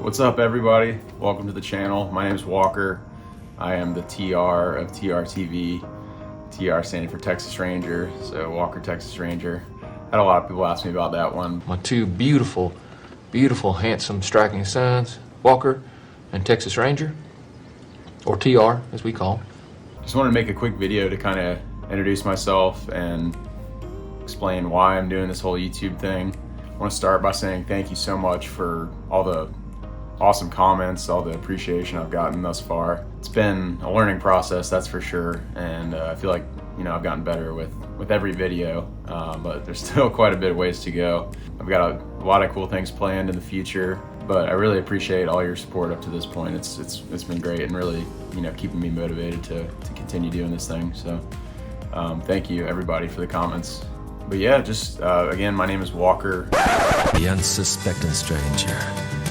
What's up, everybody? Welcome to the channel. My name is Walker. I am the TR of TRTV. TR standing for Texas Ranger, so Walker Texas Ranger. Had a lot of people ask me about that one. My two beautiful, handsome, striking sons, Walker and Texas Ranger, or TR as we call him. Just wanted to make a quick video to kind of introduce myself and explain why I'm doing this whole YouTube thing. I want to start by saying thank you so much for all the awesome comments, all the appreciation I've gotten thus far. It's been a learning process, that's for sure, and I feel like I've gotten better with every video, but there's still quite a bit of ways to go. I've got a lot of cool things planned in the future, but I really appreciate all your support up to this point. It's been great and really keeping me motivated to continue doing this thing. So thank you everybody for the comments. But yeah, just again, my name is Walker. The unsuspecting stranger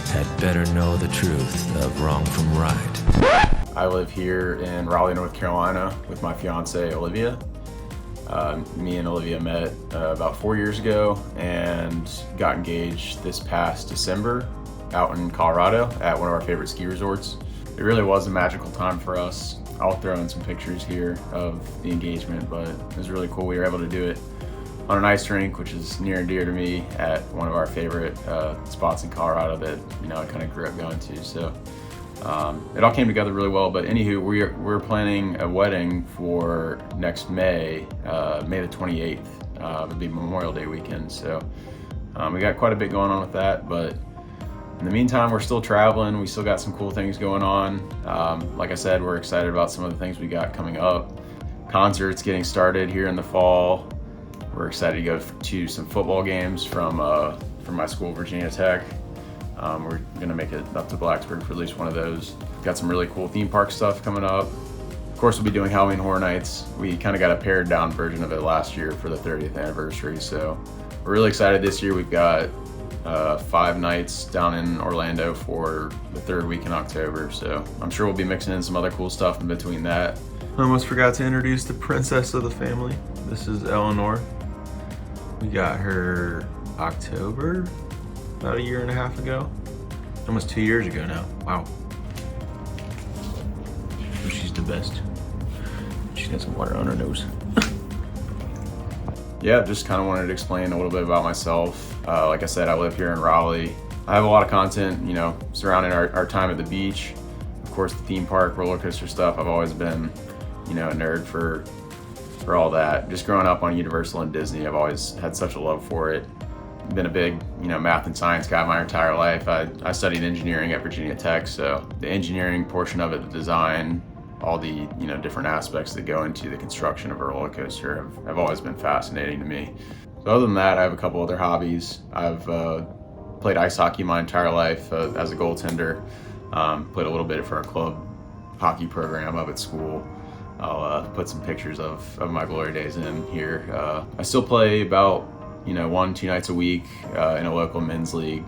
had better know the truth of wrong from right. I live here in Raleigh, North Carolina with my fiance, Olivia. Me and Olivia met about 4 years ago and got engaged this past December out in Colorado at one of our favorite ski resorts. It really was a magical time for us. I'll throw in some pictures here of the engagement, but it was really cool. We were able to do it on an ice rink, which is near and dear to me, at one of our favorite spots in Colorado that I kind of grew up going to. So it all came together really well. But anywho, we're planning a wedding for next May, May the 28th. It'll be Memorial Day weekend. So we got quite a bit going on with that. But in the meantime, we're still traveling. We still got some cool things going on. Like I said, we're excited about some of the things we got coming up. Concerts getting started here in the fall. We're excited to go to some football games from my school, Virginia Tech. We're gonna make it up to Blacksburg for at least one of those. Got some really cool theme park stuff coming up. Of course, we'll be doing Halloween Horror Nights. We kind of got a pared down version of it last year for the 30th anniversary. So we're really excited this year. We've got 5 nights down in Orlando for the 3rd week in October. So I'm sure we'll be mixing in some other cool stuff in between that. I almost forgot to introduce the princess of the family. This is Eleanor. We got her October, about 1.5 years ago. Almost 2 years ago now, wow. She's the best. She's got some water on her nose. Yeah, just kind of wanted to explain a little bit about myself. Like I said, I live here in Raleigh. I have a lot of content, surrounding our time at the beach. Of course, the theme park, roller coaster stuff. I've always been, a nerd for all that. Just growing up on Universal and Disney, I've always had such a love for it. Been a big, math and science guy my entire life. I studied engineering at Virginia Tech, so the engineering portion of it, the design, all the, different aspects that go into the construction of a roller coaster have always been fascinating to me. So other than that, I have a couple other hobbies. I've played ice hockey my entire life as a goaltender. Played a little bit for our club hockey program up at school. I'll put some pictures of my glory days in here. I still play about 1-2 nights a week in a local men's league.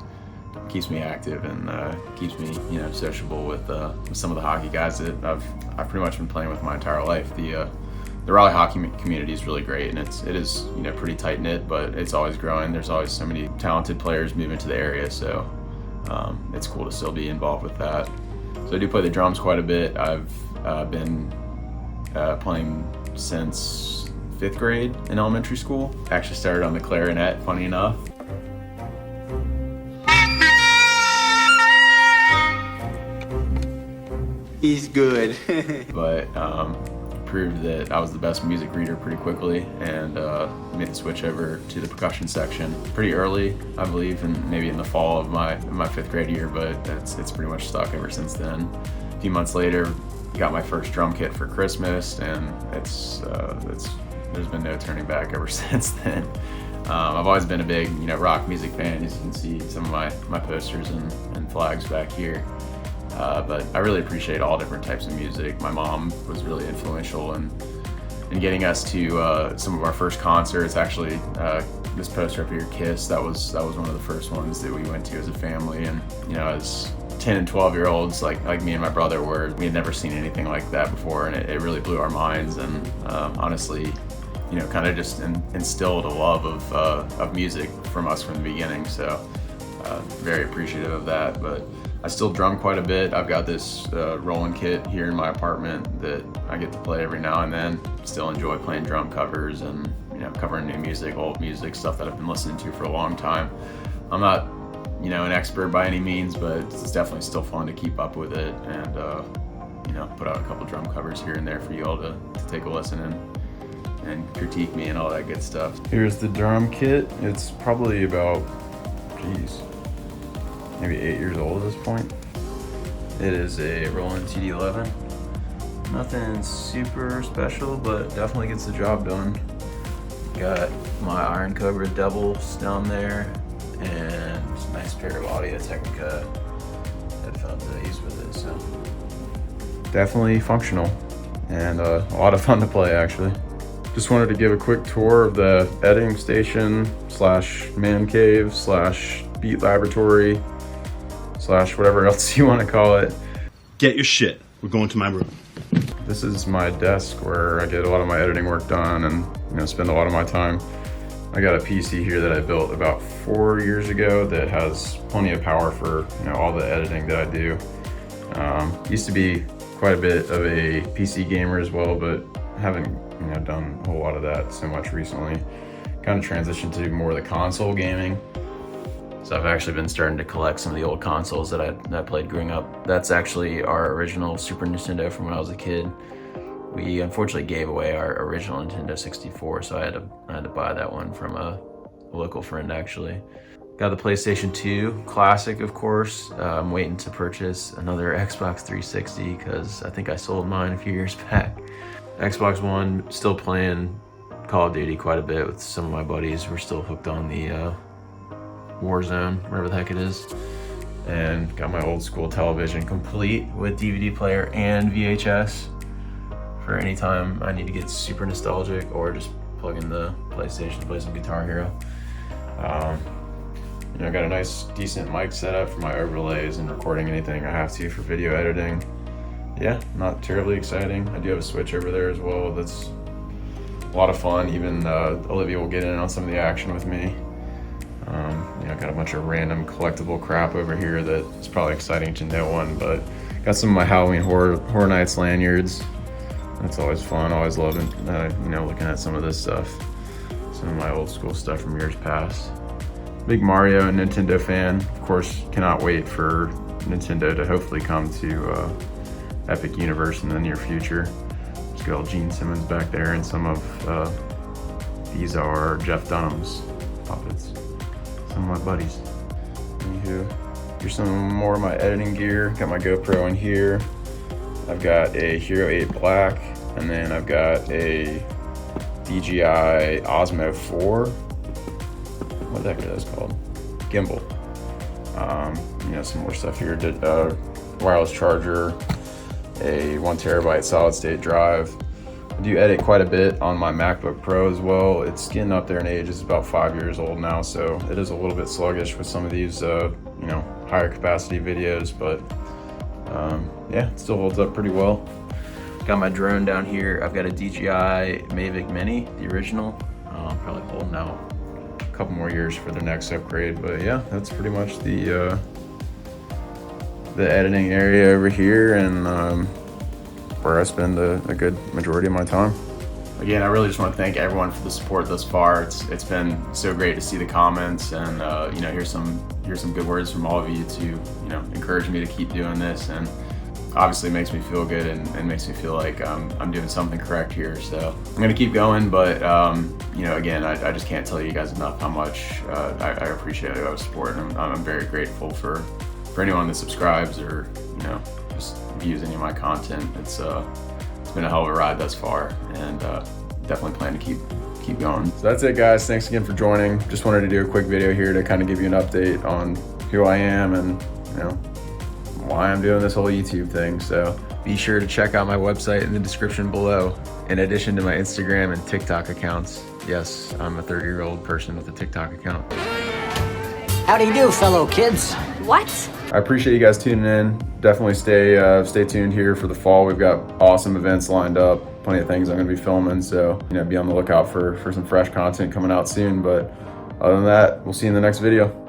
Keeps me active and keeps me sociable with some of the hockey guys that I've pretty much been playing with my entire life. The Raleigh hockey community is really great, and it is pretty tight knit, but it's always growing. There's always so many talented players moving to the area, so it's cool to still be involved with that. So I do play the drums quite a bit. I've been playing since 5th grade in elementary school. Actually started on the clarinet, funny enough. He's good. But proved that I was the best music reader pretty quickly, and made the switch over to the percussion section pretty early, I believe, and maybe in the fall of my 5th grade year, but it's pretty much stuck ever since then. A few months later, got my first drum kit for Christmas, and there's been no turning back ever since then. I've always been a big rock music fan, as you can see some of my posters and flags back here. But I really appreciate all different types of music. My mom was really influential in getting us to some of our first concerts. Actually, this poster up here, Kiss, that was one of the first ones that we went to as a family. And as 10 and 12-year-olds like me and my brother we had never seen anything like that before, and it really blew our minds. And honestly, kind of just instilled a love of music from us from the beginning. So very appreciative of that. But I still drum quite a bit. I've got this rolling kit here in my apartment that I get to play every now and then. Still enjoy playing drum covers and covering new music, old music, stuff that I've been listening to for a long time. I'm not an expert by any means, but it's definitely still fun to keep up with it and put out a couple drum covers here and there for you all to take a listen and critique me and all that good stuff. Here's the drum kit. It's probably about, maybe 8 years old at this point. It is a Roland TD11. Nothing super special, but definitely gets the job done. Got my Iron Cobra doubles down there and a nice pair of Audio Technica headphones that I use with it, so. Definitely functional and a lot of fun to play actually. Just wanted to give a quick tour of the editing station / man cave / beat laboratory / whatever else you want to call it. Get your shit. We're going to my room. This is my desk where I get a lot of my editing work done and spend a lot of my time. I got a PC here that I built about 4 years ago that has plenty of power for all the editing that I do. Used to be quite a bit of a PC gamer as well, but haven't done a whole lot of that so much recently. Kind of transitioned to more of the console gaming. So I've actually been starting to collect some of the old consoles that I played growing up. That's actually our original Super Nintendo from when I was a kid. We unfortunately gave away our original Nintendo 64, so I had to buy that one from a local friend actually. Got the PlayStation 2 Classic, of course. I'm waiting to purchase another Xbox 360 because I think I sold mine a few years back. Xbox One, still playing Call of Duty quite a bit with some of my buddies. We're still hooked on the Warzone, whatever the heck it is. And got my old school television complete with DVD player and VHS for any time I need to get super nostalgic or just plug in the PlayStation to play some Guitar Hero. I got a nice decent mic setup for my overlays and recording anything I have to for video editing. Yeah, not terribly exciting. I do have a Switch over there as well. That's a lot of fun. Even Olivia will get in on some of the action with me. Got a bunch of random collectible crap over here that is probably exciting to no one, but got some of my Halloween Horror Nights lanyards. That's always fun. Always loving, looking at some of this stuff. Some of my old school stuff from years past. Big Mario and Nintendo fan. Of course, cannot wait for Nintendo to hopefully come to Epic Universe in the near future. Just got old Gene Simmons back there, and some of these are Jeff Dunham's puppets. Some of my buddies. Anywho, here's some more of my editing gear. Got my GoPro in here. I've got a Hero8 Black, and then I've got a DJI Osmo 4. What the heck are those called? Gimbal. Some more stuff here. Wireless charger, a 1 terabyte solid state drive. I do edit quite a bit on my MacBook Pro as well. It's getting up there in age. It's about 5 years old now, so it is a little bit sluggish with some of these, higher capacity videos, but yeah, it still holds up pretty well. Got my drone down here. I've got a DJI Mavic Mini, the original. Probably holding out a couple more years for the next upgrade, but yeah, that's pretty much the editing area over here, and where I spend a good majority of my time. Again, I really just want to thank everyone for the support thus far. It's been so great to see the comments and hear some good words from all of you to encourage me to keep doing this, and obviously it makes me feel good and makes me feel like I'm doing something correct here. So I'm gonna keep going, but again, I just can't tell you guys enough how much I appreciate the support, and I'm very grateful for anyone that subscribes or just views any of my content. It's been a hell of a ride thus far, and definitely plan to keep going. So that's it, guys. Thanks again for joining. Just wanted to do a quick video here to kind of give you an update on who I am and why I'm doing this whole YouTube thing. So be sure to check out my website in the description below, in addition to my Instagram and TikTok accounts. Yes, I'm a 30-year-old person with a TikTok account. How do you do, fellow kids? What? I appreciate you guys tuning in. Definitely stay tuned here for the fall. We've got awesome events lined up, plenty of things I'm gonna be filming, so be on the lookout for some fresh content coming out soon. But other than that, we'll see you in the next video.